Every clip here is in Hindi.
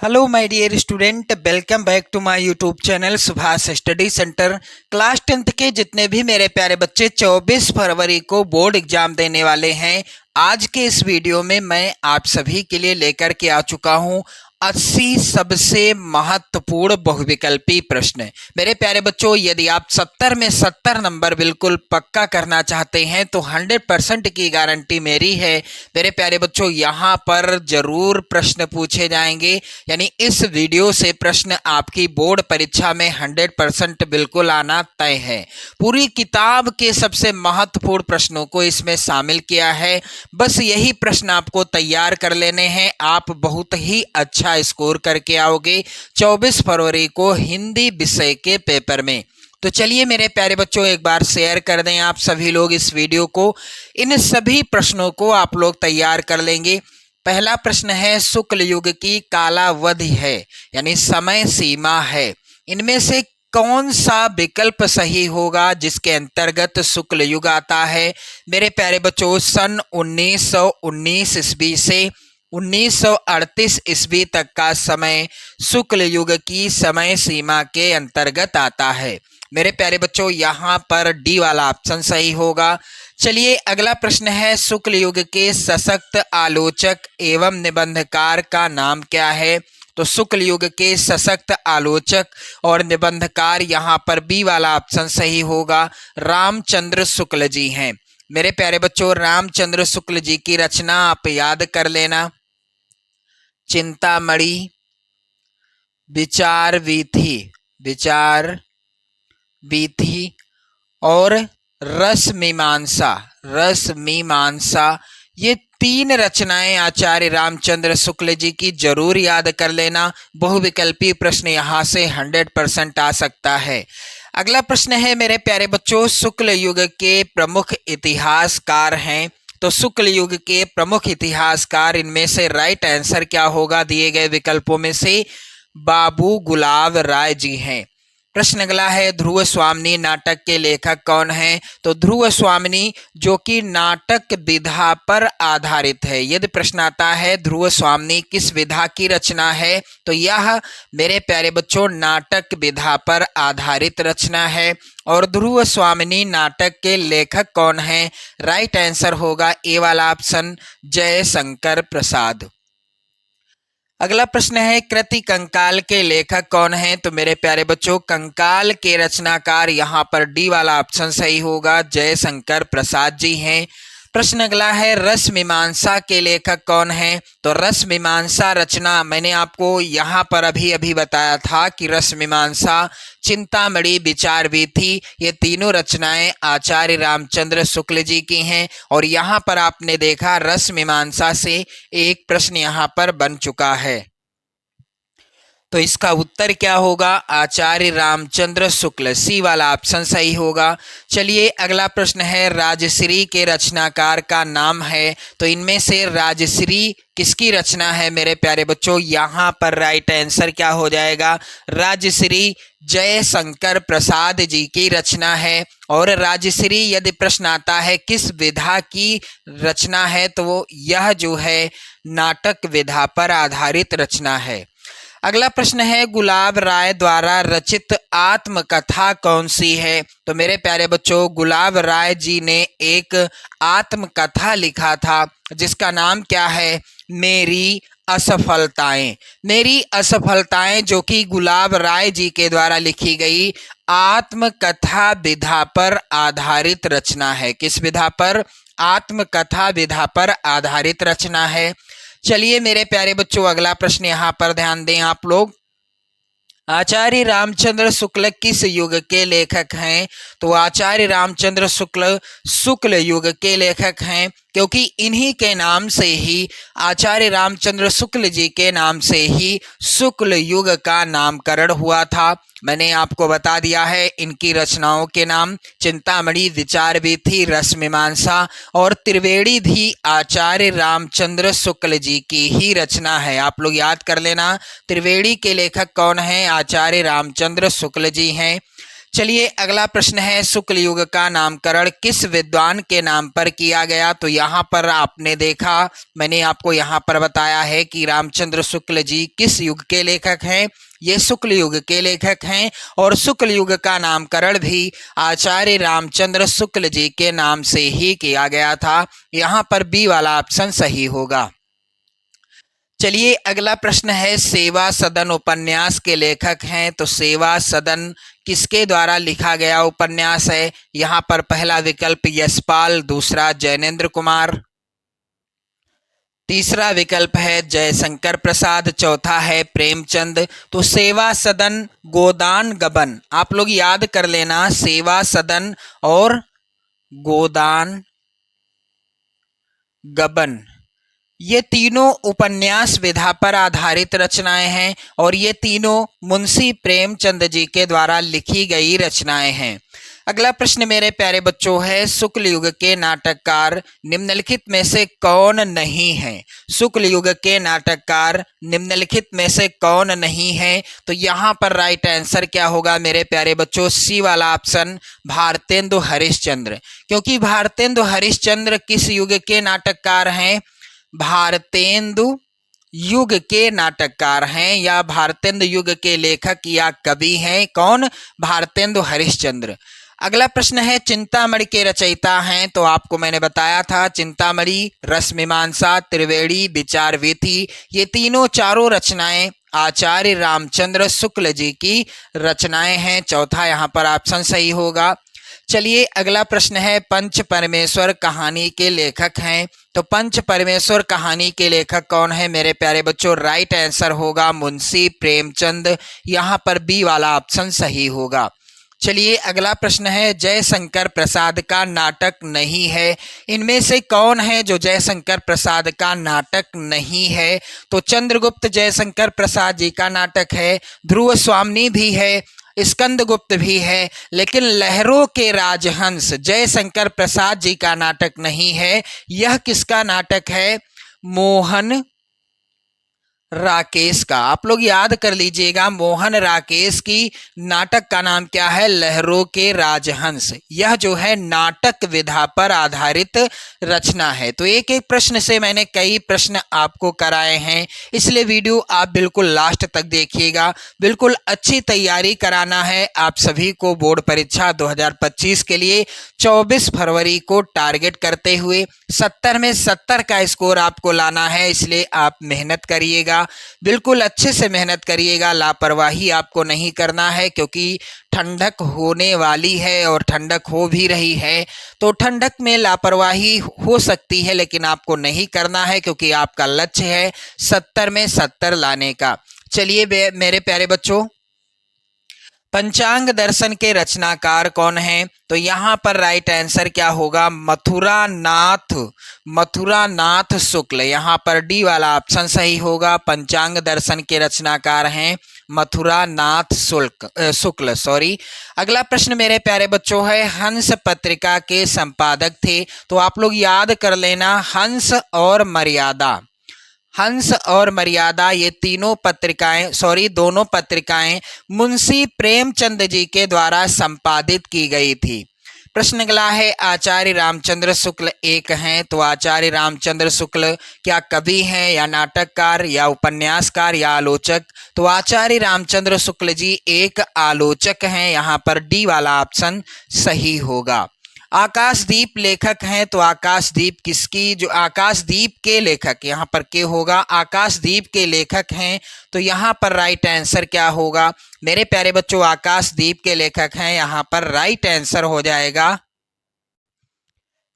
Hello my dear student, welcome back to my YouTube channel Subhash study centre. Class 10th के जितने भी मेरे प्यारे बच्चे 24 फरवरी को बोर्ड एग्जाम देने वाले हैं, आज के इस वीडियो में मैं आप सभी के लिए लेकर के आ चुका हूं 80 सबसे महत्वपूर्ण बहुविकल्पी प्रश्न। मेरे प्यारे बच्चों, यदि आप 70 में 70 नंबर बिल्कुल पक्का करना चाहते हैं तो 100% की गारंटी मेरी है। मेरे प्यारे बच्चों, यहाँ पर जरूर प्रश्न पूछे जाएंगे, यानी इस वीडियो से प्रश्न आपकी बोर्ड परीक्षा में 100% बिल्कुल आना तय है। पूरी किताब के सबसे महत्वपूर्ण प्रश्नों को इसमें शामिल किया है। बस यही प्रश्न आपको तैयार कर लेने हैं, आप बहुत ही अच्छा स्कोर करके आओगे 24 फरवरी को हिंदी विषय के पेपर में। तो चलिए मेरे प्यारे बच्चों, एक बार शेयर कर दें आप सभी लोग इस वीडियो को। इन सभी प्रश्नों को आप लोग तैयार कर लेंगे। पहला प्रश्न है, शुक्ल युग की कालावधि है यानी समय सीमा है, इनमें से कौन सा विकल्प सही होगा जिसके अंतर्गत शुक्ल युग आता है? मेरे प्यारे बच्चों, सन 1919 ईस्वी से 1938 ईस्वी तक का समय शुक्ल युग की समय सीमा के अंतर्गत आता है। मेरे प्यारे बच्चों, यहाँ पर डी वाला ऑप्शन सही होगा। चलिए अगला प्रश्न है, शुक्ल युग के सशक्त आलोचक एवं निबंधकार का नाम क्या है? तो शुक्ल युग के सशक्त आलोचक और निबंधकार यहाँ पर बी वाला ऑप्शन सही होगा, रामचंद्र शुक्ल जी हैं। मेरे प्यारे बच्चों, रामचंद्र शुक्ल जी की रचना आप याद कर लेना, चिंतामणि, विचार वीथी और रसमीमांसा, ये तीन रचनाएं आचार्य रामचंद्र शुक्ल जी की जरूर याद कर लेना। बहुविकल्पी प्रश्न यहाँ से 100% आ सकता है। अगला प्रश्न है मेरे प्यारे बच्चों, शुक्ल युग के प्रमुख इतिहासकार हैं। तो शुक्ल युग के प्रमुख इतिहासकार, इनमें से राइट आंसर क्या होगा दिए गए विकल्पों में से? बाबू गुलाब राय जी हैं। प्रश्न अगला है, ध्रुव स्वामिनी नाटक के लेखक कौन हैं? तो ध्रुव स्वामिनी जो कि नाटक विधा पर आधारित है। यदि प्रश्न आता है ध्रुव स्वामिनी किस विधा की रचना है, तो यह मेरे प्यारे बच्चों नाटक विधा पर आधारित रचना है। और ध्रुव स्वामिनी नाटक के लेखक कौन हैं? राइट आंसर होगा ए वाला ऑप्शन, जयशंकर प्रसाद। अगला प्रश्न है, कृति कंकाल के लेखक कौन हैं? तो मेरे प्यारे बच्चों, कंकाल के रचनाकार यहाँ पर डी वाला ऑप्शन सही होगा, जयशंकर प्रसाद जी हैं। प्रश्न अगला है, रस मीमांसा के लेखक कौन हैं? तो रस मीमांसा रचना मैंने आपको यहाँ पर अभी बताया था कि रस मीमांसा, चिंतामणि, विचार वीथी, ये तीनों रचनाएं आचार्य रामचंद्र शुक्ल जी की हैं। और यहाँ पर आपने देखा रस मीमांसा से एक प्रश्न यहाँ पर बन चुका है, तो इसका उत्तर क्या होगा? आचार्य रामचंद्र शुक्ल, सी वाला ऑप्शन सही होगा। चलिए अगला प्रश्न है, राजश्री के रचनाकार का नाम है। तो इनमें से राजश्री किसकी रचना है मेरे प्यारे बच्चों? यहाँ पर राइट आंसर क्या हो जाएगा? राजश्री जयशंकर प्रसाद जी की रचना है। और राजश्री यदि प्रश्न आता है किस विधा की रचना है, तो वो यह जो है नाटक विधा पर आधारित रचना है। अगला प्रश्न है, गुलाब राय द्वारा रचित आत्मकथा कौन सी है? तो मेरे प्यारे बच्चों, गुलाब राय जी ने एक आत्मकथा लिखा था जिसका नाम क्या है? मेरी असफलताएं। मेरी असफलताएं जो कि गुलाब राय जी के द्वारा लिखी गई आत्मकथा विधा पर आधारित रचना है। किस विधा पर? आत्मकथा विधा पर आधारित रचना है। चलिए मेरे प्यारे बच्चों, अगला प्रश्न यहाँ पर ध्यान दें आप लोग, आचार्य रामचंद्र शुक्ल किस युग के लेखक हैं? तो आचार्य रामचंद्र शुक्ल शुक्ल युग के लेखक हैं, क्योंकि इन्हीं के नाम से ही, आचार्य रामचंद्र शुक्ल जी के नाम से ही शुक्ल युग का नामकरण हुआ था। मैंने आपको बता दिया है इनकी रचनाओं के नाम, चिंतामणि, विचार वीथी, रस मीमांसा और त्रिवेणी भी आचार्य रामचंद्र शुक्ल जी की ही रचना है। आप लोग याद कर लेना, त्रिवेणी के लेखक कौन हैं? आचार्य रामचंद्र शुक्ल जी हैं। चलिए अगला प्रश्न है, शुक्ल युग का नामकरण किस विद्वान के नाम पर किया गया? तो यहाँ पर आपने देखा, मैंने आपको यहाँ पर बताया है कि रामचंद्र शुक्ल जी किस युग के लेखक हैं? ये शुक्ल युग के लेखक हैं और शुक्ल युग का नामकरण भी आचार्य रामचंद्र शुक्ल जी के नाम से ही किया गया था। यहाँ पर बी वाला ऑप्शन सही होगा। चलिए अगला प्रश्न है, सेवा सदन उपन्यास के लेखक हैं, तो सेवा सदन किसके द्वारा लिखा गया उपन्यास है? यहाँ पर पहला विकल्प यशपाल, दूसरा जैनेन्द्र कुमार, तीसरा विकल्प है जयशंकर प्रसाद, चौथा है प्रेमचंद। तो सेवा सदन, गोदान गबन, आप लोग याद कर लेना, सेवा सदन और गोदान गबन, ये तीनों उपन्यास विधा पर आधारित रचनाएं हैं और ये तीनों मुंशी प्रेमचंद जी के द्वारा लिखी गई रचनाएं हैं। अगला प्रश्न मेरे प्यारे बच्चों है, शुक्ल युग के नाटककार निम्नलिखित में से कौन नहीं है? शुक्ल युग के नाटककार निम्नलिखित में से कौन नहीं है? तो यहाँ पर राइट आंसर क्या होगा मेरे प्यारे बच्चों? सी वाला ऑप्शन, भारतेंदु हरिश्चंद्र। क्योंकि भारतेंदु हरिश्चंद्र किस युग के नाटककार हैं? भारतेंदु युग के नाटककार हैं या भारतेंदु युग के लेखक या कवि हैं। कौन? भारतेंदु हरिश्चंद्र। अगला प्रश्न है, चिंतामणि के रचयिता हैं, तो आपको मैंने बताया था चिंतामणि, रसमीमांसा, त्रिवेणी, विचार वीथी, ये तीनों चारों रचनाएं आचार्य रामचंद्र शुक्ल जी की रचनाएं हैं। चौथा यहाँ पर ऑप्शन सही होगा। चलिए अगला प्रश्न है, पंच परमेश्वर कहानी के लेखक हैं, तो पंच परमेश्वर कहानी के लेखक कौन है मेरे प्यारे बच्चों? राइट आंसर होगा मुंशी प्रेमचंद। यहाँ पर बी वाला ऑप्शन सही होगा। चलिए अगला प्रश्न है, जयशंकर प्रसाद का नाटक नहीं है, इनमें से कौन है जो जयशंकर प्रसाद का नाटक नहीं है? तो चंद्रगुप्त जयशंकर प्रसाद जी का नाटक है, ध्रुव स्वामिनी भी है, स्कंदगुप्त भी है, लेकिन लहरों के राजहंस जयशंकर प्रसाद जी का नाटक नहीं है। यह किसका नाटक है? मोहन राकेश का। आप लोग याद कर लीजिएगा, मोहन राकेश की नाटक का नाम क्या है? लहरों के राजहंस। यह जो है नाटक विधा पर आधारित रचना है। तो एक एक प्रश्न से मैंने कई प्रश्न आपको कराए हैं, इसलिए वीडियो आप बिल्कुल लास्ट तक देखिएगा। बिल्कुल अच्छी तैयारी कराना है आप सभी को बोर्ड परीक्षा 2025 के लिए। 24 फरवरी को टारगेट करते हुए 70 में 70 का स्कोर आपको लाना है, इसलिए आप मेहनत करिएगा, बिल्कुल अच्छे से मेहनत करिएगा। लापरवाही आपको नहीं करना है, क्योंकि ठंडक होने वाली है और ठंडक हो भी रही है, तो ठंडक में लापरवाही हो सकती है, लेकिन आपको नहीं करना है, क्योंकि आपका लक्ष्य है 70 में 70 लाने का। चलिए मेरे प्यारे बच्चों, पंचांग दर्शन के रचनाकार कौन हैं? तो यहाँ पर राइट आंसर क्या होगा? मथुरा नाथ शुक्ल। यहाँ पर डी वाला ऑप्शन सही होगा। पंचांग दर्शन के रचनाकार हैं मथुरा नाथ शुक्ल। अगला प्रश्न मेरे प्यारे बच्चों है, हंस पत्रिका के संपादक थे, तो आप लोग याद कर लेना, हंस और मर्यादा ये दोनों पत्रिकाएं मुंशी प्रेमचंद जी के द्वारा संपादित की गई थी। प्रश्न अगला है, आचार्य रामचंद्र शुक्ल एक हैं, तो आचार्य रामचंद्र शुक्ल क्या कवि हैं या नाटककार या उपन्यासकार या आलोचक? तो आचार्य रामचंद्र शुक्ल जी एक आलोचक हैं। यहाँ पर डी वाला ऑप्शन सही होगा। आकाशदीप लेखक हैं, तो आकाशदीप के लेखक यहाँ पर क्या होगा? आकाशदीप के लेखक हैं, तो यहाँ पर राइट आंसर क्या होगा मेरे प्यारे बच्चों? आकाशदीप के लेखक हैं, यहाँ पर राइट आंसर हो जाएगा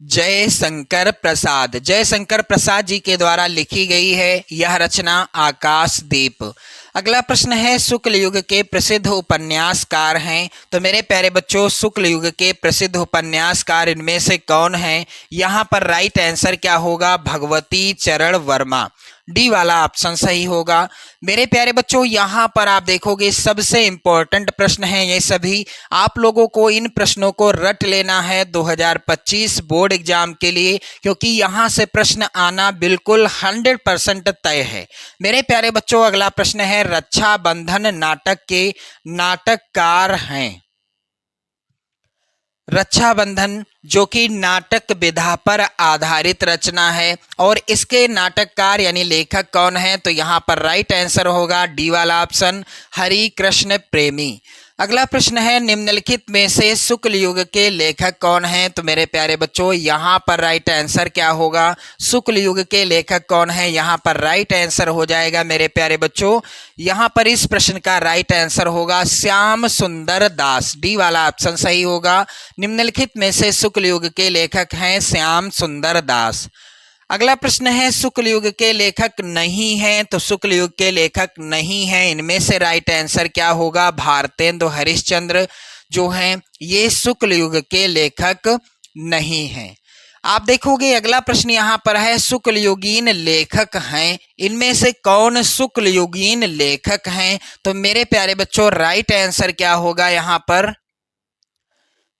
जयशंकर प्रसाद जी के द्वारा लिखी गई है यह रचना आकाशदीप। अगला प्रश्न है, शुक्ल युग के प्रसिद्ध उपन्यासकार हैं, तो मेरे प्यारे बच्चों शुक्ल युग के प्रसिद्ध उपन्यासकार इनमें से कौन हैं? यहाँ पर राइट आंसर क्या होगा? भगवती चरण वर्मा। डी वाला ऑप्शन सही होगा। मेरे प्यारे बच्चों यहाँ पर आप देखोगे सबसे इंपॉर्टेंट प्रश्न हैं ये सभी। आप लोगों को इन प्रश्नों को रट लेना है 2025 बोर्ड एग्जाम के लिए, क्योंकि यहाँ से प्रश्न आना बिल्कुल 100% तय है। मेरे प्यारे बच्चों अगला प्रश्न है, रक्षाबंधन नाटक के नाटककार हैं, रक्षाबंधन, जो कि नाटक विधा पर आधारित रचना है और इसके नाटककार यानी लेखक कौन है, तो यहाँ पर राइट आंसर होगा डी वाला ऑप्शन, हरि कृष्ण प्रेमी। अगला प्रश्न है, निम्नलिखित में से शुक्ल युग के लेखक कौन हैं? तो मेरे प्यारे बच्चों यहाँ पर राइट आंसर क्या होगा? शुक्ल युग के लेखक कौन हैं? यहाँ पर राइट आंसर हो जाएगा मेरे प्यारे बच्चों, यहाँ पर इस प्रश्न का राइट आंसर होगा श्याम सुंदर दास, डी वाला ऑप्शन सही होगा। निम्नलिखित में से शुक्ल युग के लेखक हैं श्याम सुंदर दास। अगला प्रश्न है, शुक्ल युग के लेखक नहीं हैं, तो शुक्ल युग के लेखक नहीं हैं, इनमें से राइट आंसर क्या होगा? भारतेंदु हरिश्चंद्र जो हैं ये शुक्ल युग के लेखक नहीं हैं। आप देखोगे अगला प्रश्न यहाँ पर है, शुक्ल युगीन लेखक हैं, इनमें से कौन शुक्ल युगीन लेखक हैं? तो मेरे प्यारे बच्चों राइट आंसर क्या होगा यहाँ पर?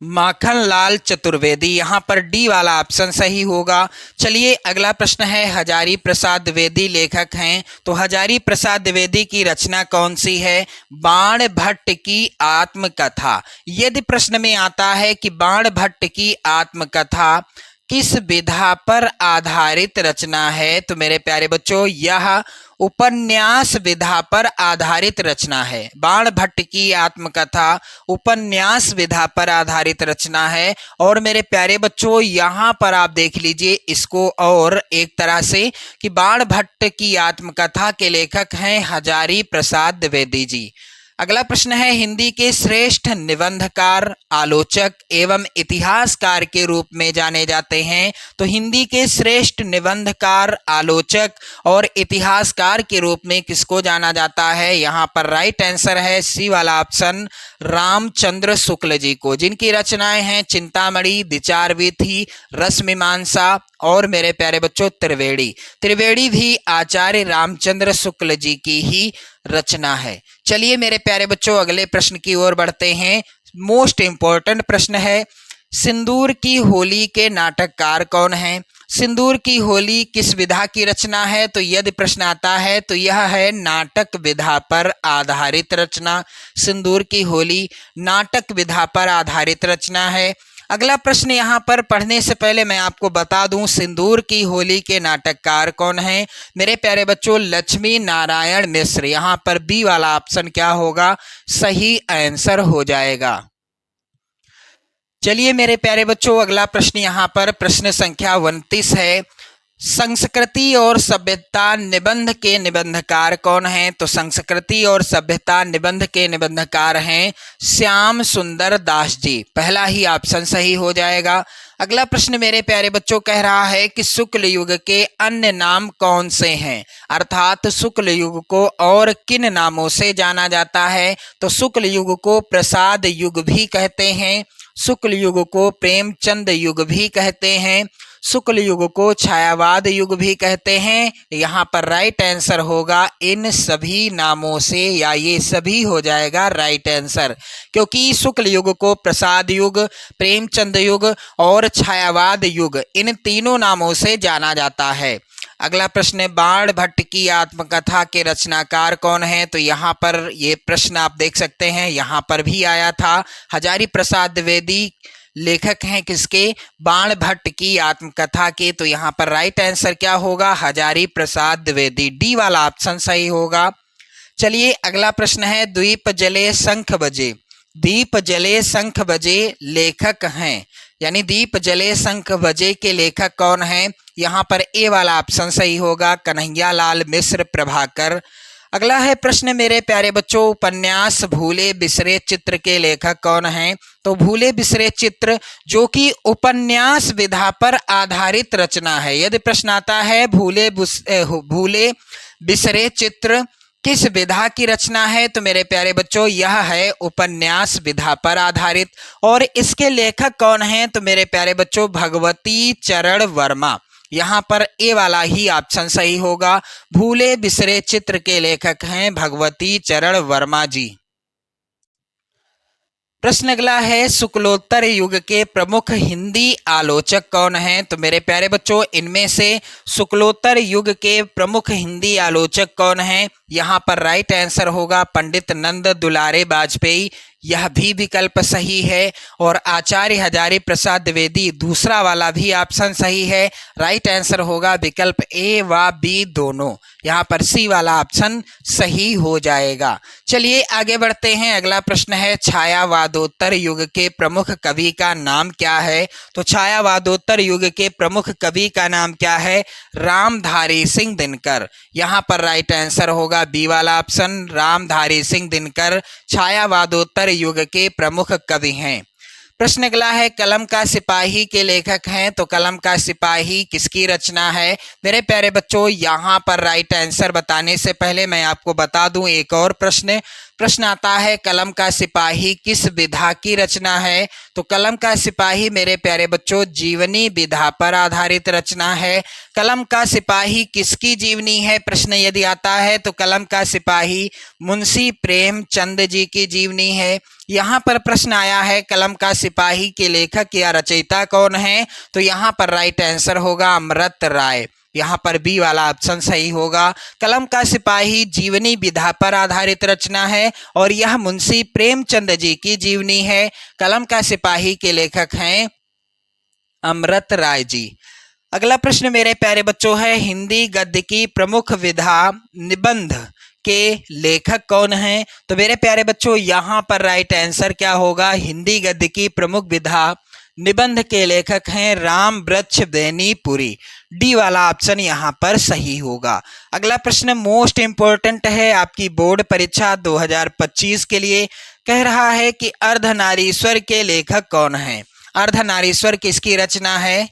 माखनलाल चतुर्वेदी, यहाँ पर डी वाला ऑप्शन सही होगा। चलिए अगला प्रश्न है, हजारी प्रसाद द्विवेदी लेखक हैं, तो हजारी प्रसाद द्विवेदी की रचना कौन सी है? बाण भट्ट की आत्मकथा। यदि प्रश्न में आता है कि बाण भट्ट की आत्मकथा किस विधा पर आधारित रचना है, तो मेरे प्यारे बच्चों यह उपन्यास विधा पर आधारित रचना है। बाण भट्ट की आत्मकथा उपन्यास विधा पर आधारित रचना है। और मेरे प्यारे बच्चों यहाँ पर आप देख लीजिए इसको और एक तरह से कि बाण भट्ट की आत्मकथा के लेखक हैं हजारी प्रसाद द्विवेदी जी। अगला प्रश्न है, हिंदी के श्रेष्ठ निबंधकार, आलोचक एवं इतिहासकार के रूप में जाने जाते हैं, तो हिंदी के श्रेष्ठ निबंधकार, आलोचक और इतिहासकार के रूप में किसको जाना जाता है? यहाँ पर राइट आंसर है सी वाला ऑप्शन, रामचंद्र शुक्ल जी को, जिनकी रचनाएं हैं चिंतामणि, विचारवीथी, रसमीमांसा और मेरे प्यारे बच्चों त्रिवेणी। त्रिवेणी भी आचार्य रामचंद्र शुक्ल जी की ही रचना है। चलिए मेरे प्यारे बच्चों अगले प्रश्न की ओर बढ़ते हैं। मोस्ट इंपॉर्टेंट प्रश्न है, सिंदूर की होली के नाटककार कौन हैं? सिंदूर की होली किस विधा की रचना है? तो यदि प्रश्न आता है तो यह है नाटक विधा पर आधारित रचना। सिंदूर की होली नाटक विधा पर आधारित रचना है। अगला प्रश्न यहाँ पर पढ़ने से पहले मैं आपको बता दूं, सिंदूर की होली के नाटककार कौन हैं? मेरे प्यारे बच्चों लक्ष्मी नारायण मिश्र। यहाँ पर बी वाला ऑप्शन क्या होगा? सही आंसर हो जाएगा। चलिए मेरे प्यारे बच्चों अगला प्रश्न यहाँ पर प्रश्न संख्या 29 है, संस्कृति और सभ्यता निबंध के निबंधकार कौन हैं? तो संस्कृति और सभ्यता निबंध के निबंधकार हैं श्याम सुंदर दास जी, पहला ही ऑप्शन सही हो जाएगा। अगला प्रश्न मेरे प्यारे बच्चों कह रहा है कि शुक्ल युग के अन्य नाम कौन से हैं, अर्थात शुक्ल युग को और किन नामों से जाना जाता है? तो शुक्ल युग को प्रसाद युग भी कहते हैं, शुक्ल युग को प्रेमचंद युग भी कहते हैं, शुक्ल युग को छायावाद युग भी कहते हैं। यहाँ पर राइट आंसर होगा इन सभी नामों से, या ये सभी हो जाएगा राइट आंसर, क्योंकि शुक्ल युग को प्रसाद युग, प्रेमचंद युग और छायावाद युग इन तीनों नामों से जाना जाता है। अगला प्रश्न, बाण भट्ट की आत्मकथा के रचनाकार कौन है? तो यहाँ पर ये प्रश्न आप देख सकते हैं, यहाँ पर भी आया था। हजारी प्रसाद द्विवेदी लेखक हैं किसके? बाण भट्ट की आत्मकथा के। तो यहाँ पर राइट आंसर क्या होगा? हजारी प्रसाद द्विवेदी, डी वाला ऑप्शन सही होगा। चलिए अगला प्रश्न है, द्वीप जले शंख बजे। दीप जले शंख बजे लेखक हैं, यानी दीप जले शंख बजे के लेखक कौन हैं? यहाँ पर ए वाला ऑप्शन सही होगा, कन्हैया लाल मिश्र प्रभाकर। अगला है प्रश्न मेरे प्यारे बच्चों, उपन्यास भूले बिसरे चित्र के लेखक कौन हैं? तो भूले बिसरे चित्र जो कि उपन्यास विधा पर आधारित रचना है। यदि प्रश्न आता है भूले बिसरे चित्र किस विधा की रचना है, तो मेरे प्यारे बच्चों यह है उपन्यास विधा पर आधारित। और इसके लेखक कौन हैं? तो मेरे प्यारे बच्चों भगवती चरण वर्मा, यहाँ पर ए वाला ही ऑप्शन सही होगा। भूले बिसरे चित्र के लेखक हैं भगवती चरण वर्मा जी। प्रश्न अगला है, शुक्लोत्तर युग के प्रमुख हिंदी आलोचक कौन हैं? तो मेरे प्यारे बच्चों इनमें से शुक्लोत्तर युग के प्रमुख हिंदी आलोचक कौन हैं? यहाँ पर राइट आंसर होगा पंडित नंद दुलारे वाजपेयी। यह भी विकल्प सही है। और आचार्य हजारी प्रसाद द्विवेदी, दूसरा वाला भी ऑप्शन सही है। राइट आंसर होगा विकल्प ए व बी दोनों। यहाँ पर सी वाला ऑप्शन सही हो जाएगा। चलिए आगे बढ़ते हैं। अगला प्रश्न है, छायावादोत्तर युग के प्रमुख कवि का नाम क्या है? तो छायावादोत्तर युग के प्रमुख कवि का नाम क्या है? रामधारी सिंह दिनकर। यहाँ पर राइट आंसर होगा बी वाला ऑप्शन, रामधारी सिंह दिनकर छायावादोत्तर युग के प्रमुख कवि हैं। प्रश्न अगला है, कलम का सिपाही के लेखक हैं। तो कलम का सिपाही किसकी रचना है? मेरे प्यारे बच्चों, यहाँ पर राइट आंसर बताने से पहले मैं आपको बता दूं एक और प्रश्न आता है, कलम का सिपाही किस विधा की रचना है? तो कलम का सिपाही मेरे प्यारे बच्चों जीवनी विधा पर आधारित रचना है। कलम का सिपाही किसकी जीवनी है? प्रश्न यदि आता है तो कलम का सिपाही मुंशी प्रेमचंद जी की जीवनी है। यहाँ पर प्रश्न आया है, कलम का सिपाही के लेखक या रचयिता कौन है? तो यहाँ पर राइट आंसर होगा अमृत राय। यहाँ पर बी वाला ऑप्शन सही होगा। कलम का सिपाही जीवनी विधा पर आधारित रचना है और यह मुंशी प्रेमचंद जी की जीवनी है। कलम का सिपाही के लेखक हैं अमृत राय जी। अगला प्रश्न मेरे प्यारे बच्चों है, हिंदी गद्य की प्रमुख विधा निबंध के लेखक कौन हैं? तो मेरे प्यारे बच्चों, यहाँ पर राइट आंसर क्या होगा? हिंदी गद्य की प्रमुख विधा निबंध के लेखक हैं राम वृक्ष बेनीपुरी। डी वाला ऑप्शन यहाँ पर सही होगा। अगला प्रश्न मोस्ट इंपोर्टेंट है आपकी बोर्ड परीक्षा 2025 के लिए। कह रहा है कि अर्धनारीश्वर के लेखक कौन हैं? अर्धनारीश्वर किसकी रचना है?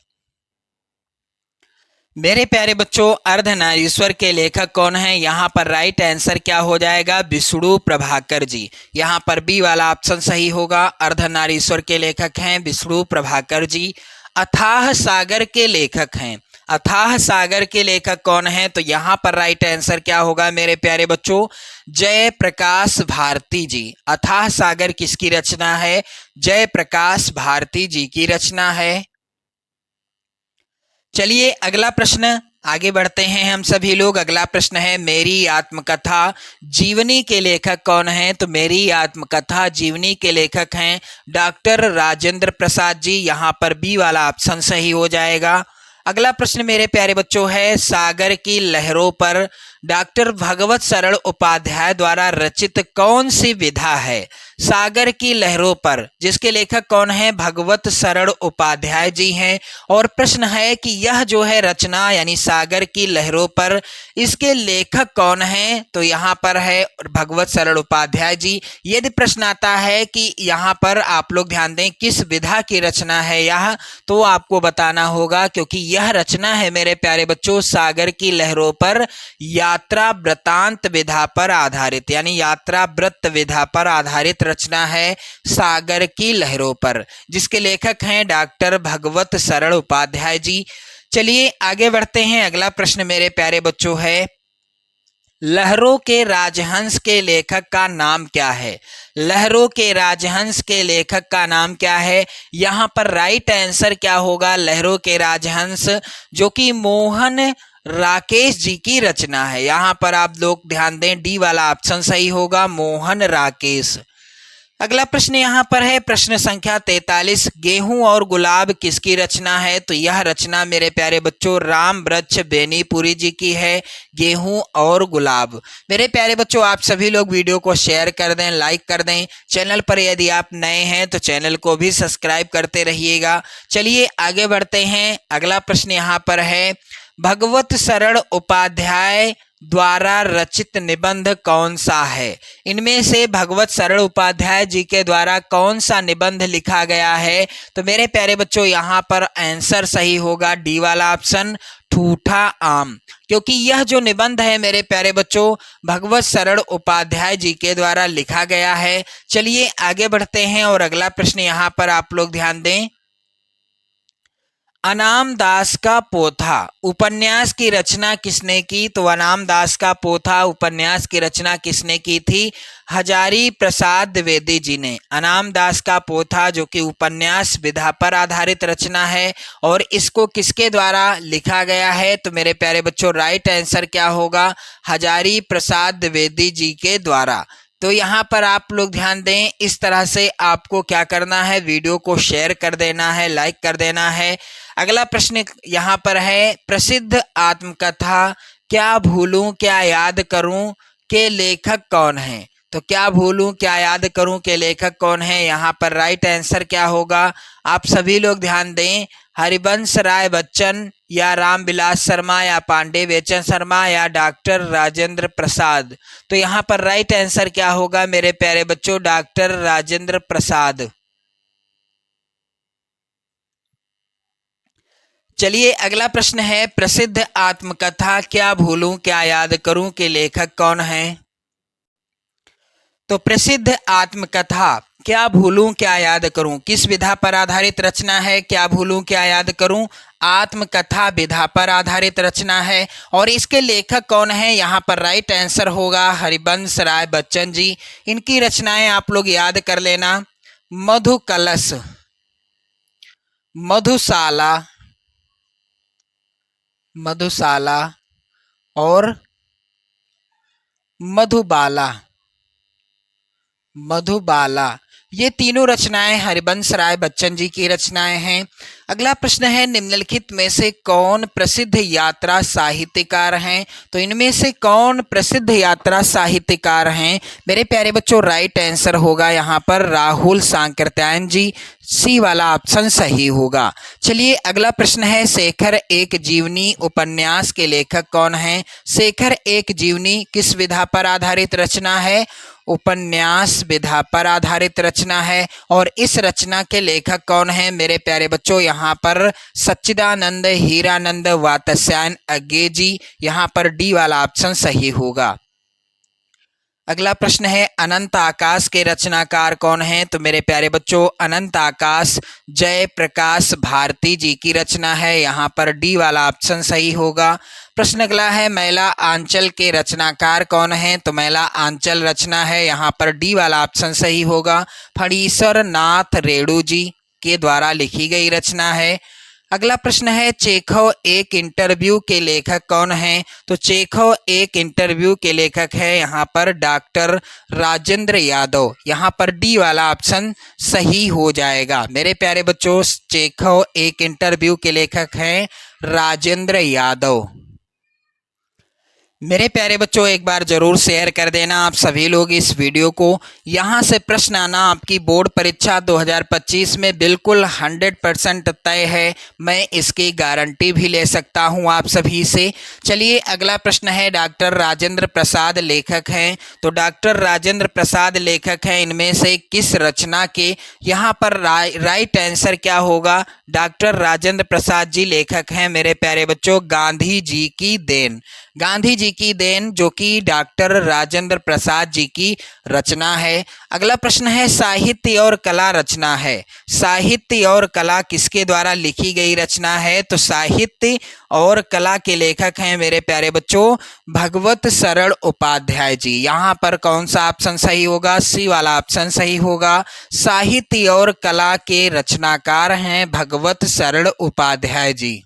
मेरे प्यारे बच्चों, अर्धनारीश्वर के लेखक कौन हैं? यहाँ पर राइट आंसर क्या हो जाएगा? विष्णु प्रभाकर जी। यहाँ पर बी वाला ऑप्शन सही होगा। अर्धनारीश्वर के लेखक हैं विष्णु प्रभाकर जी। अथाह सागर के लेखक हैं। अथाह सागर के लेखक कौन हैं? तो यहाँ पर राइट आंसर क्या होगा मेरे प्यारे बच्चों? जयप्रकाश भारती जी। अथाह सागर किसकी रचना है? जयप्रकाश भारती जी की रचना है। चलिए अगला प्रश्न आगे बढ़ते हैं हम सभी लोग। अगला प्रश्न है, मेरी आत्मकथा जीवनी के लेखक कौन हैं? तो मेरी आत्मकथा जीवनी के लेखक हैं डॉक्टर राजेंद्र प्रसाद जी। यहाँ पर बी वाला ऑप्शन सही हो जाएगा। अगला प्रश्न मेरे प्यारे बच्चों है, सागर की लहरों पर डॉक्टर भगवत सरल उपाध्याय द्वारा रचित कौन सी विधा है? सागर की लहरों पर जिसके लेखक कौन है? भगवत सरल उपाध्याय जी हैं। और प्रश्न है कि यह जो है रचना यानी सागर की लहरों पर, इसके लेखक कौन हैं? तो यहाँ पर है भगवत सरल उपाध्याय जी। यदि प्रश्न आता है कि यहाँ पर आप लोग ध्यान दें किस विधा की रचना है यह, तो आपको बताना होगा, क्योंकि यह रचना है मेरे प्यारे बच्चों सागर की लहरों पर यात्रा वृतांत विधा पर आधारित, यानी यात्रा वृत्त विधा पर आधारित रचना है सागर की लहरों पर, जिसके लेखक हैं डॉक्टर भगवत सरल उपाध्याय जी। चलिए आगे बढ़ते हैं। अगला प्रश्न मेरे प्यारे बच्चों है, लहरों के राजहंस के लेखक का नाम क्या है? लहरों के राजहंस के लेखक का नाम क्या है? यहाँ पर राइट आंसर क्या होगा? लहरों के राजहंस जो कि मोहन राकेश जी की रचना है। यहाँ पर आप लोग ध्यान दें, डी वाला ऑप्शन सही होगा, मोहन राकेश। अगला प्रश्न यहाँ पर है प्रश्न संख्या 43, गेहूं और गुलाब किसकी रचना है? तो यह रचना मेरे प्यारे बच्चों राम वृक्ष बेनीपुरी जी की है, गेहूं और गुलाब। मेरे प्यारे बच्चों आप सभी लोग वीडियो को शेयर कर दें, लाइक कर दें। चैनल पर यदि आप नए हैं तो चैनल को भी सब्सक्राइब करते रहिएगा। चलिए आगे बढ़ते हैं। अगला प्रश्न यहाँ पर है, भगवत सरल उपाध्याय द्वारा रचित निबंध कौन सा है? इनमें से भगवत सरल उपाध्याय जी के द्वारा कौन सा निबंध लिखा गया है? तो मेरे प्यारे बच्चों यहाँ पर आंसर सही होगा डी वाला ऑप्शन, ठूठा आम, क्योंकि यह जो निबंध है मेरे प्यारे बच्चों भगवत सरल उपाध्याय जी के द्वारा लिखा गया है। चलिए आगे बढ़ते हैं और अगला प्रश्न यहाँ पर आप लोग ध्यान दें, अनाम दास का पोथा उपन्यास की रचना किसने की? तो अनाम दास का पोथा उपन्यास की रचना किसने की थी? हजारी प्रसाद द्विवेदी जी ने। अनाम दास का पोथा जो कि उपन्यास विधा पर आधारित रचना है और इसको किसके द्वारा लिखा गया है? तो मेरे प्यारे बच्चों राइट आंसर क्या होगा? हजारी प्रसाद द्विवेदी जी के द्वारा। तो यहाँ पर आप लोग ध्यान दें, इस तरह से आपको क्या करना है, वीडियो को शेयर कर देना है, लाइक कर देना है। अगला प्रश्न यहाँ पर है, प्रसिद्ध आत्मकथा क्या भूलूं क्या याद करूं के लेखक कौन है। तो क्या भूलूं क्या याद करूं के लेखक कौन है, यहाँ पर राइट आंसर क्या होगा, आप सभी लोग ध्यान दें, हरिवंश राय बच्चन या रामविलास शर्मा या पांडे बेचन शर्मा या डॉक्टर राजेंद्र प्रसाद। तो यहाँ पर राइट आंसर क्या होगा मेरे प्यारे बच्चों, डॉक्टर राजेंद्र प्रसाद। चलिए अगला प्रश्न है, प्रसिद्ध आत्मकथा क्या भूलूं क्या याद करूं के लेखक कौन है। तो प्रसिद्ध आत्मकथा क्या भूलूं क्या याद करूं किस विधा पर आधारित रचना है, क्या भूलूं क्या याद करूं आत्मकथा विधा पर आधारित रचना है। और इसके लेखक कौन है, यहाँ पर राइट आंसर होगा हरिवंश राय बच्चन जी। इनकी रचनाएं आप लोग याद कर लेना, मधु कलश, मधुशाला, मधुशाला और मधुबाला, मधुबाला, ये तीनों रचनाएं हरिवंश राय बच्चन जी की रचनाएं हैं। अगला प्रश्न है, निम्नलिखित में से कौन प्रसिद्ध यात्रा साहित्यकार हैं। तो इनमें से कौन प्रसिद्ध यात्रा साहित्यकार हैं मेरे प्यारे बच्चों, राइट आंसर होगा यहाँ पर राहुल सांकृत्यायन जी, सी वाला ऑप्शन सही होगा। चलिए अगला प्रश्न है, शेखर एक जीवनी उपन्यास के लेखक कौन हैं। शेखर एक जीवनी किस विधा पर आधारित रचना है, उपन्यास विधा पर आधारित रचना है। और इस रचना के लेखक कौन है मेरे प्यारे बच्चों, यहाँ पर सच्चिदानंद हीरानंद वात्स्यायन अज्ञे जी, यहाँ पर डी वाला ऑप्शन सही होगा। अगला प्रश्न है, अनंत आकाश के रचनाकार कौन हैं। तो मेरे प्यारे बच्चों, अनंत आकाश जय प्रकाश भारती जी की रचना है, यहाँ पर डी वाला ऑप्शन सही होगा। प्रश्न अगला है, मैला आंचल के रचनाकार कौन हैं। तो मैला आंचल रचना है, यहाँ पर डी वाला ऑप्शन सही होगा, फणीश्वर नाथ रेणु जी के द्वारा लिखी गई रचना है। अगला प्रश्न है, चेखव एक इंटरव्यू के लेखक कौन हैं। तो चेखव एक इंटरव्यू के लेखक है, यहाँ पर डॉक्टर राजेंद्र यादव, यहाँ पर डी वाला ऑप्शन सही हो जाएगा। मेरे प्यारे बच्चों, चेखव एक इंटरव्यू के लेखक हैं राजेंद्र यादव। मेरे प्यारे बच्चों, एक बार जरूर शेयर कर देना आप सभी लोग इस वीडियो को। यहाँ से प्रश्न आना आपकी बोर्ड परीक्षा 2025 में बिल्कुल 100% तय है, मैं इसकी गारंटी भी ले सकता हूँ आप सभी से। चलिए अगला प्रश्न है, डॉक्टर राजेंद्र प्रसाद लेखक हैं। तो डॉक्टर राजेंद्र प्रसाद लेखक हैं, इनमें से किस रचना के, यहाँ पर राइट आंसर क्या होगा, डॉक्टर राजेंद्र प्रसाद जी लेखक हैं मेरे प्यारे बच्चों गांधी जी की देन, गांधी जी की देन, जो कि डॉक्टर राजेंद्र प्रसाद जी की रचना है। अगला प्रश्न है, साहित्य और कला रचना है, साहित्य और कला किसके द्वारा लिखी गई रचना है। तो साहित्य और कला के लेखक हैं मेरे प्यारे बच्चों भगवत शरण उपाध्याय जी, यहाँ पर कौन सा ऑप्शन सही होगा, सी वाला ऑप्शन सही होगा। साहित्य और कला के रचनाकार हैं भगवत शरण उपाध्याय जी।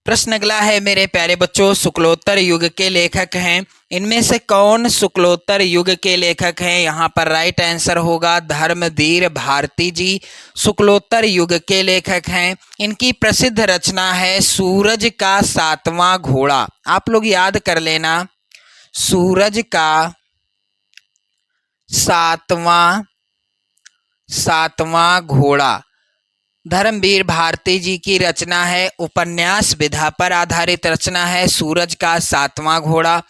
प्रश्न अगला है मेरे प्यारे बच्चों, शुक्लोत्तर युग के लेखक हैं, इनमें से कौन शुक्लोत्तर युग के लेखक हैं। यहाँ पर राइट आंसर होगा धर्मधीर भारती जी, शुक्लोत्तर युग के लेखक हैं। इनकी प्रसिद्ध रचना है सूरज का सातवां घोड़ा, आप लोग याद कर लेना, सूरज का सातवां घोड़ा धर्मवीर भारती जी की रचना है, उपन्यास विधा पर आधारित रचना है सूरज का सातवां घोड़ा।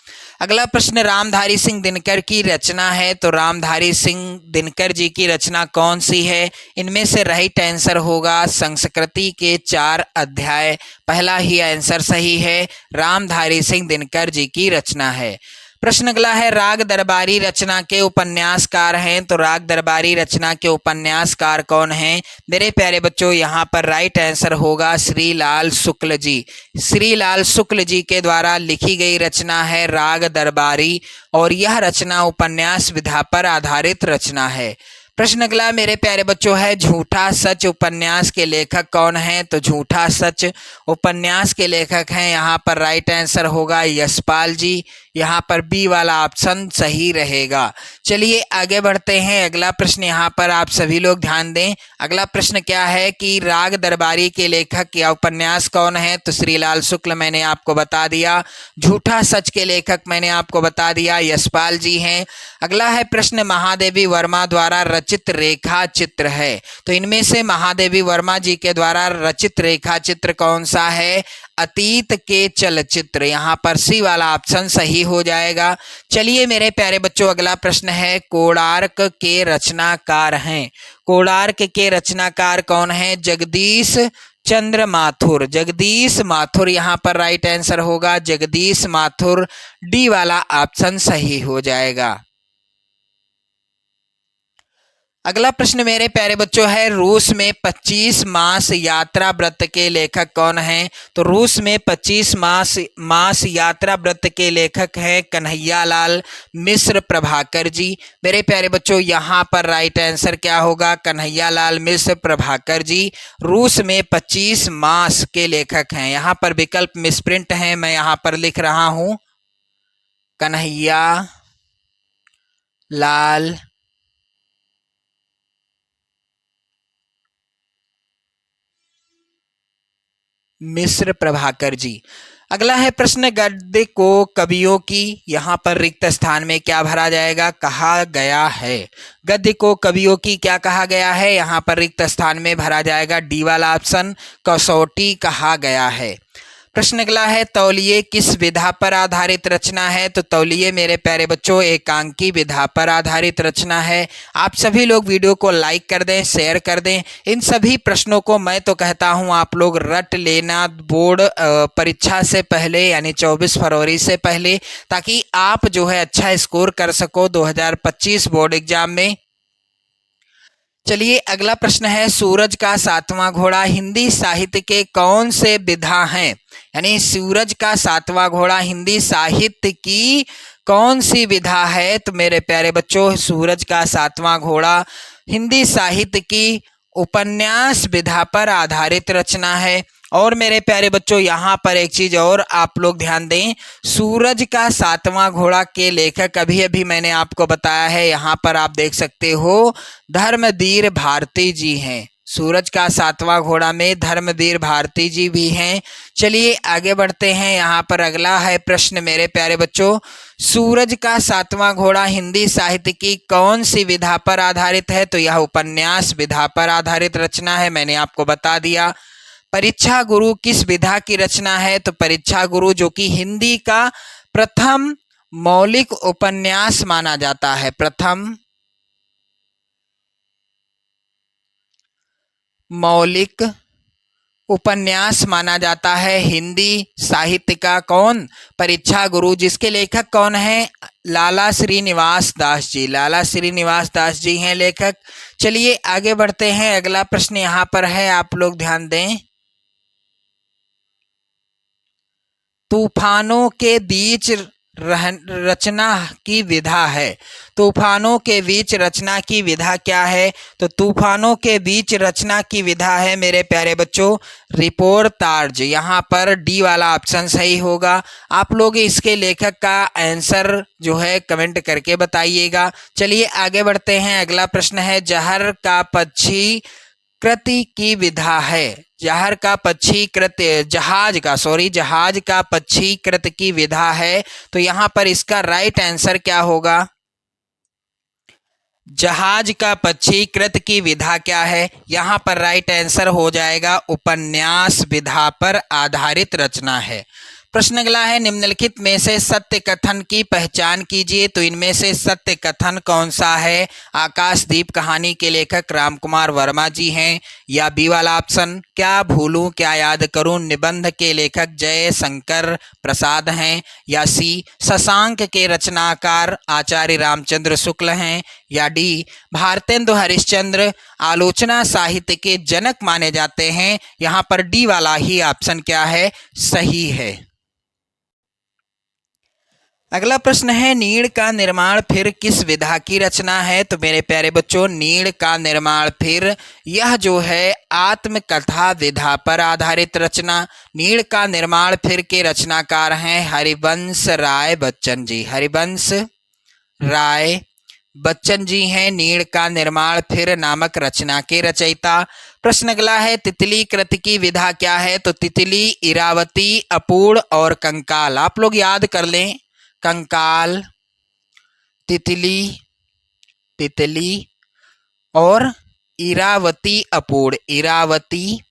अगला प्रश्न, रामधारी सिंह दिनकर की रचना है। तो रामधारी सिंह दिनकर जी की रचना कौन सी है, इनमें से राइट आंसर होगा संस्कृति के 4 अध्याय, पहला ही आंसर सही है, रामधारी सिंह दिनकर जी की रचना है। प्रश्न अगला है, राग दरबारी रचना के उपन्यासकार हैं। तो राग दरबारी रचना के उपन्यासकार कौन हैं मेरे प्यारे बच्चों, यहाँ पर राइट आंसर होगा श्रीलाल शुक्ल जी, श्रीलाल शुक्ल जी के द्वारा लिखी गई रचना है राग दरबारी, और यह रचना उपन्यास विधा पर आधारित रचना है। प्रश्न अगला मेरे प्यारे बच्चों है, झूठा सच उपन्यास के लेखक कौन हैं। तो झूठा सच उपन्यास के लेखक हैं, यहाँ पर राइट आंसर होगा यशपाल जी, यहाँ पर बी वाला ऑप्शन सही रहेगा। चलिए आगे बढ़ते हैं। अगला प्रश्न यहाँ पर आप सभी लोग ध्यान दें। अगला प्रश्न क्या है कि राग दरबारी के लेखक या उपन्यास कौन है? तो श्रीलाल शुक्ल मैंने आपको बता दिया। झूठा सच के लेखक मैंने आपको बता दिया, यशपाल जी हैं। अगला है प्रश्न महादेवी वर्मा द्वारा रचित रेखा चित्र है, तो इनमें से महादेवी वर्मा जी के द्वारा रचित रेखा चित्र कौन सा है? अतीत के चलचित्र। यहाँ पर सी वाला ऑप्शन सही हो जाएगा। चलिए मेरे प्यारे बच्चों, अगला प्रश्न है कोणार्क के रचनाकार हैं। कोणार्क के रचनाकार कौन है? जगदीश चंद्र माथुर। जगदीश माथुर यहाँ पर राइट आंसर होगा, जगदीश माथुर। डी वाला ऑप्शन सही हो जाएगा। अगला प्रश्न मेरे प्यारे बच्चों है रूस में 25 मास यात्रा व्रत के लेखक कौन हैं? तो रूस में 25 मास यात्रा व्रत के लेखक हैं कन्हैयालाल मिश्र प्रभाकर जी। मेरे प्यारे बच्चों यहाँ पर राइट आंसर क्या होगा? कन्हैयालाल मिश्र प्रभाकर जी रूस में 25 मास के लेखक हैं। यहाँ पर विकल्प मिसप्रिंट है, मैं यहाँ पर लिख रहा हूँ कन्हैया लाल मिश्र प्रभाकर जी। अगला है प्रश्न गद्य को कवियों की, यहाँ पर रिक्त स्थान में क्या भरा जाएगा? कहा गया है। गद्य को कवियों की क्या कहा गया है? यहाँ पर रिक्त स्थान में भरा जाएगा डी वाला ऑप्शन, कसौटी कहा गया है। प्रश्न अगला है तौलिए किस विधा पर आधारित रचना है? तो तौलिए मेरे प्यारे बच्चों एकांकी विधा पर आधारित रचना है। आप सभी लोग वीडियो को लाइक कर दें, शेयर कर दें। इन सभी प्रश्नों को मैं तो कहता हूं आप लोग रट लेना बोर्ड परीक्षा से पहले, यानी 24 फरवरी से पहले, ताकि आप जो है अच्छा स्कोर कर सको 2025 बोर्ड एग्जाम में। चलिए अगला प्रश्न है सूरज का सातवां घोड़ा हिंदी साहित्य के कौन से विधा हैं? यानी सूरज का सातवां घोड़ा हिंदी साहित्य की कौन सी विधा है? तो मेरे प्यारे बच्चों सूरज का सातवां घोड़ा हिंदी साहित्य की उपन्यास विधा पर आधारित रचना है। और मेरे प्यारे बच्चों यहाँ पर एक चीज और आप लोग ध्यान दें, सूरज का सातवां घोड़ा के लेखक अभी अभी मैंने आपको बताया है, यहाँ पर आप देख सकते हो धर्मवीर भारती जी हैं। सूरज का सातवां घोड़ा में धर्मवीर भारती जी भी हैं। चलिए आगे बढ़ते हैं। यहाँ पर अगला है प्रश्न मेरे प्यारे बच्चों, सूरज का सातवां घोड़ा हिंदी साहित्य की कौन सी विधा पर आधारित है? तो यह उपन्यास विधा पर आधारित रचना है, मैंने आपको बता दिया। परीक्षा गुरु किस विधा की रचना है? तो परीक्षा गुरु जो कि हिंदी का प्रथम मौलिक उपन्यास माना जाता है, प्रथम मौलिक उपन्यास माना जाता है हिंदी साहित्य का। कौन? परीक्षा गुरु, जिसके लेखक कौन है? लाला श्रीनिवास दास जी। लाला श्रीनिवास दास जी हैं लेखक। चलिए आगे बढ़ते हैं। अगला प्रश्न यहाँ पर है, आप लोग ध्यान दें। तूफानों के बीच रचना की विधा है। तूफानों के बीच रचना की विधा क्या है? तो तूफानों के बीच रचना की विधा है मेरे प्यारे बच्चों रिपोर्टाज। यहाँ पर डी वाला ऑप्शन सही होगा। आप लोग इसके लेखक का आंसर जो है कमेंट करके बताइएगा। चलिए आगे बढ़ते हैं। अगला प्रश्न है जहर का पक्षी कृति की विधा है। जहर का पक्षी कृत जहाज का पक्षी कृत की विधा है। तो यहाँ पर इसका राइट आंसर क्या होगा? जहाज का पक्षी कृत की विधा क्या है? यहाँ पर राइट आंसर हो जाएगा उपन्यास विधा पर आधारित रचना है। प्रश्न अगला है निम्नलिखित में से सत्य कथन की पहचान कीजिए। तो इनमें से सत्य कथन कौन सा है? आकाशदीप कहानी के लेखक रामकुमार वर्मा जी हैं, या बी वाला ऑप्शन क्या भूलूं क्या याद करूं निबंध के लेखक जय शंकर प्रसाद हैं, या सी शशांक के रचनाकार आचार्य रामचंद्र शुक्ल हैं, या डी भारतेंदु हरिश्चंद्र आलोचना साहित्य के जनक माने जाते हैं। यहाँ पर डी वाला ही ऑप्शन क्या है? सही है। अगला प्रश्न है, नीड़ का निर्माण फिर किस विधा की रचना है? तो मेरे प्यारे बच्चों, नीड़ का निर्माण फिर यह जो है आत्मकथा विधा पर आधारित रचना। नीड़ का निर्माण फिर के रचनाकार हैं हरिवंश राय बच्चन जी। हरिवंश राय बच्चन जी हैं नीड़ का निर्माण फिर नामक रचना के रचयिता। प्रश्न अगला है, तितली कृति की विधा क्या है? तो तितली, इरावती, अपूर्ण और कंकाल। आप लोग याद कर लें, कंकाल, तितली, तितली और इरावती, अपूर्ण, इरावती,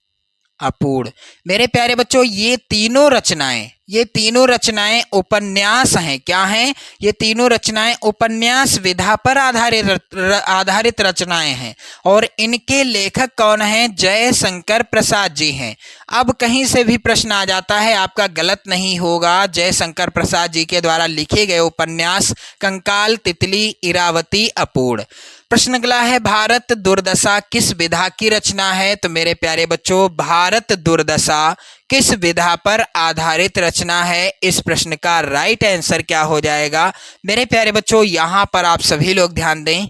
अपूर्ण। मेरे प्यारे बच्चों, ये तीनों रचनाएं उपन्यास हैं। क्या हैं? ये तीनों रचनाएं उपन्यास विधा पर आधारित रचनाएं हैं और इनके लेखक कौन हैं? जयशंकर प्रसाद जी हैं। अब कहीं से भी प्रश्न आ जाता है, आपका गलत नहीं होगा। जयशंकर प्रसाद जी के द्वारा लिखे गए उपन्यास कंकाल, तितली, इरावती, अपूर्ण। प्रश्न अगला है, भारत दुर्दशा किस विधा की रचना है? तो मेरे प्यारे बच्चों, भारत दुर्दशा किस विधा पर आधारित रचना है? इस प्रश्न का राइट आंसर क्या हो जाएगा? मेरे प्यारे बच्चों, यहां पर आप सभी लोग ध्यान दें,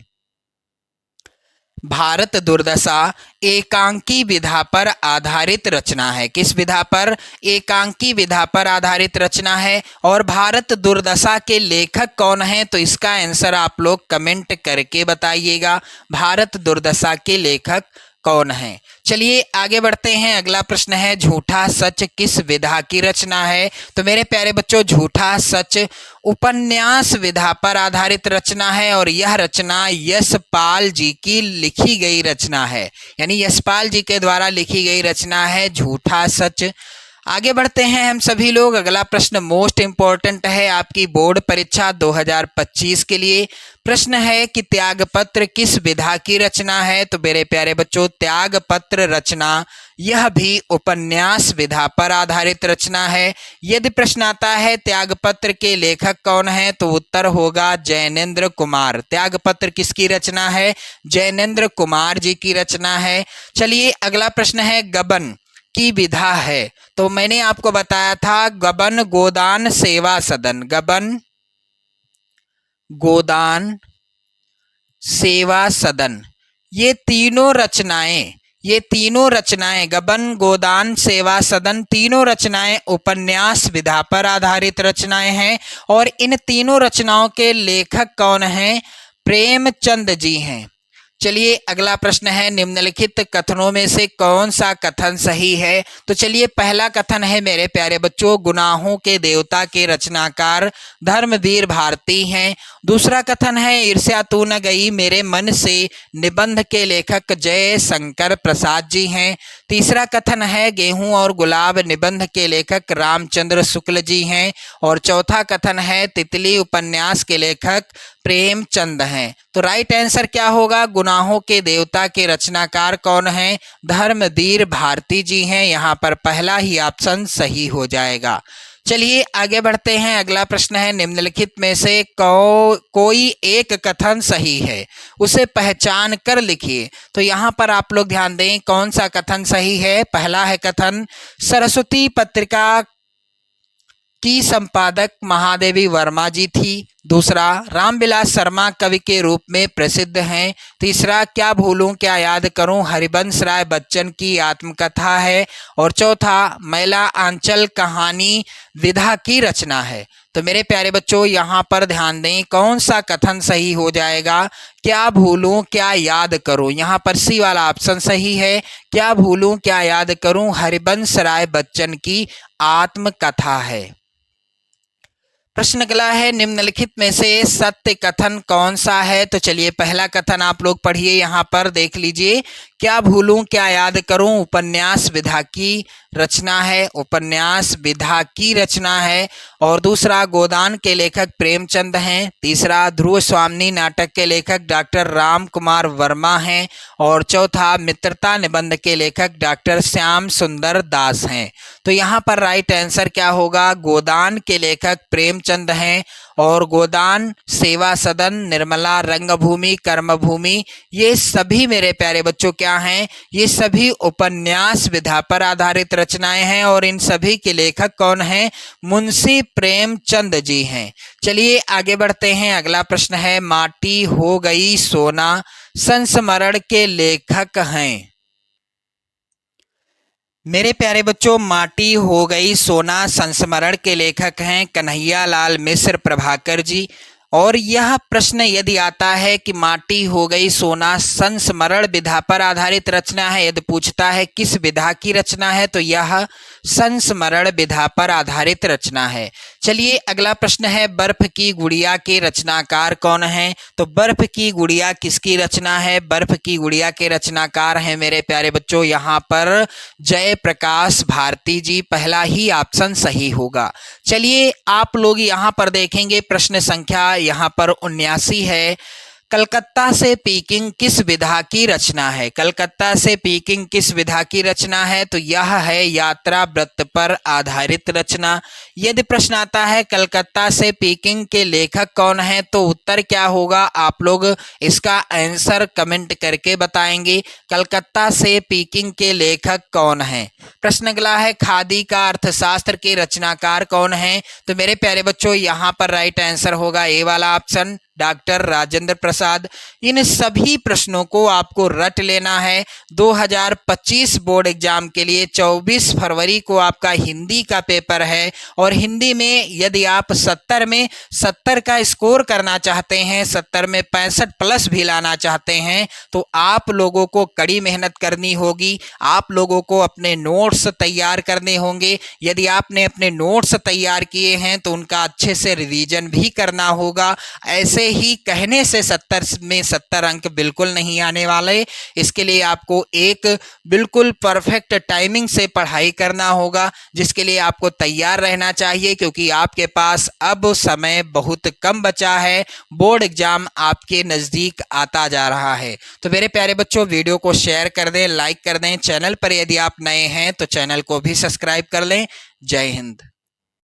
भारत दुर्दशा एकांकी विधा पर आधारित रचना है। किस विधा पर? एकांकी विधा पर आधारित रचना है। और भारत दुर्दशा के लेखक कौन हैं? तो इसका आंसर आप लोग कमेंट करके बताइएगा, भारत दुर्दशा के लेखक कौन हैं। चलिए आगे बढ़ते हैं। अगला प्रश्न है, झूठा सच किस विधा की रचना है? तो मेरे प्यारे बच्चों, झूठा सच उपन्यास विधा पर आधारित रचना है और यह रचना यशपाल जी की लिखी गई रचना है, यानी यशपाल जी के द्वारा लिखी गई रचना है झूठा सच। आगे बढ़ते हैं हम सभी लोग। अगला प्रश्न मोस्ट इंपॉर्टेंट है आपकी बोर्ड परीक्षा 2025 के लिए। प्रश्न है कि त्यागपत्र किस विधा की रचना है? तो मेरे प्यारे बच्चों, त्यागपत्र रचना यह भी उपन्यास विधा पर आधारित रचना है। यदि प्रश्न आता है त्यागपत्र के लेखक कौन है, तो उत्तर होगा जैनेन्द्र कुमार। त्यागपत्र किसकी रचना है? जैनेन्द्र कुमार जी की रचना है। चलिए अगला प्रश्न है, गबन की विधा है? तो मैंने आपको बताया था गबन गोदान सेवा सदन, गबन गोदान सेवा सदन, ये तीनों रचनाएं गबन गोदान सेवा सदन तीनों रचनाएं उपन्यास विधा पर आधारित रचनाएं हैं और इन तीनों रचनाओं के लेखक कौन हैं? प्रेमचंद जी हैं। चलिए अगला प्रश्न है, निम्नलिखित कथनों में से कौन सा कथन सही है? तो चलिए पहला कथन है मेरे प्यारे बच्चों, गुनाहों के देवता के रचनाकार धर्मवीर भारती हैं। दूसरा कथन है, ईर्ष्या तू न गई मेरे मन से निबंध के लेखक जयशंकर प्रसाद जी हैं। तीसरा कथन है, गेहूं और गुलाब निबंध के लेखक रामचंद्र शुक्ल जी हैं। और चौथा कथन है, तितली उपन्यास के लेखक प्रेमचंद हैं। तो राइट आंसर क्या होगा? गुनाहों के देवता के रचनाकार कौन हैं? धर्मवीर भारती जी हैं। यहाँ पर पहला ही ऑप्शन सही हो जाएगा। चलिए आगे बढ़ते हैं। अगला प्रश्न है, निम्नलिखित में से कोई एक कथन सही है, उसे पहचान कर लिखिए। तो यहाँ पर आप लोग ध्यान दें, कौन सा कथन सही है? पहला है कथन, सरस्वती पत्रिका की संपादक महादेवी वर्मा जी थी। दूसरा, रामविलास शर्मा कवि के रूप में प्रसिद्ध हैं। तीसरा, क्या भूलूं क्या याद करूं हरिवंश राय बच्चन की आत्मकथा है। और चौथा, मैला आंचल कहानी विधा की रचना है। तो मेरे प्यारे बच्चों, यहाँ पर ध्यान दें, कौन सा कथन सही हो जाएगा? क्या भूलूं क्या याद करूं, यहाँ पर सी वाला ऑप्शन सही है। क्या भूलूं क्या याद करूं हरिवंश राय बच्चन की आत्मकथा है। प्रश्न अगला है, निम्नलिखित में से सत्य कथन कौन सा है? तो चलिए पहला कथन आप लोग पढ़िए, यहाँ पर देख लीजिए। क्या भूलूं क्या याद करूं उपन्यास विधा की रचना है, उपन्यास विधा की रचना है। और दूसरा, गोदान के लेखक प्रेमचंद हैं। तीसरा, ध्रुव स्वामिनी नाटक के लेखक डॉक्टर राम कुमार वर्मा हैं। और चौथा, मित्रता निबंध के लेखक डॉक्टर श्याम सुंदर दास हैं। तो यहाँ पर राइट आंसर क्या होगा? गोदान के लेखक प्रेमचंद हैं और गोदान, सेवा सदन, निर्मला, रंगभूमि, कर्मभूमि, ये सभी मेरे प्यारे बच्चों क्या हैं? ये सभी उपन्यास विधा पर आधारित रचनाएं हैं और इन सभी के लेखक कौन हैं? मुंशी प्रेमचंद जी हैं। चलिए आगे बढ़ते हैं। अगला प्रश्न है, माटी हो गई सोना संस्मरण के लेखक हैं। मेरे प्यारे बच्चों, माटी हो गई सोना संस्मरण के लेखक हैं कन्हैया लाल मिश्र प्रभाकर जी। और यह प्रश्न यदि आता है कि माटी हो गई सोना संस्मरण विधा पर आधारित रचना है, यदि पूछता है किस विधा की रचना है, तो यह संस्मरण विधा पर आधारित रचना है। चलिए अगला प्रश्न है, बर्फ की गुड़िया के रचनाकार कौन हैं? तो बर्फ की गुड़िया किसकी रचना है? बर्फ की गुड़िया के रचनाकार हैं मेरे प्यारे बच्चों यहाँ पर जयप्रकाश भारती जी। पहला ही ऑप्शन सही होगा। चलिए आप लोग यहाँ पर देखेंगे प्रश्न संख्या यहाँ पर 79 है। कलकत्ता से पीकिंग किस विधा की रचना है? कलकत्ता से पीकिंग किस विधा की रचना है? तो यह है यात्रा वृत्त पर आधारित रचना। यदि प्रश्न आता है कलकत्ता से पीकिंग के लेखक कौन है, तो उत्तर क्या होगा? आप लोग इसका आंसर कमेंट करके बताएंगे। कलकत्ता से पीकिंग के लेखक कौन है? प्रश्न अगला है, खादी का अर्थशास्त्र के रचनाकार कौन है? तो मेरे प्यारे बच्चों यहाँ पर राइट आंसर होगा ए वाला ऑप्शन, डॉक्टर राजेंद्र प्रसाद। इन सभी प्रश्नों को आपको रट लेना है। 2025 बोर्ड एग्जाम के लिए 24 फरवरी को आपका हिंदी का पेपर है और हिंदी में यदि आप 70 में 70 का स्कोर करना चाहते हैं, 70 में 65 प्लस भी लाना चाहते हैं, तो आप लोगों को कड़ी मेहनत करनी होगी। आप लोगों को अपने नोट्स तैयार करने होंगे। यदि आपने अपने नोट्स तैयार किए हैं तो उनका अच्छे से रिवीजन भी करना होगा। ऐसे ही कहने से 70 में 70 अंक बिल्कुल नहीं आने वाले। इसके लिए आपको एक बिल्कुल परफेक्ट टाइमिंग से पढ़ाई करना होगा, जिसके लिए आपको तैयार रहना चाहिए, क्योंकि आपके पास अब समय बहुत कम बचा है। बोर्ड एग्जाम आपके नज़दीक आता जा रहा है। तो मेरे प्यारे बच्चों, वीडियो को शेयर कर दें, लाइक कर दें। चैनल पर यदि आप नए हैं तो चैनल को भी सब्सक्राइब कर लें। जय हिंद।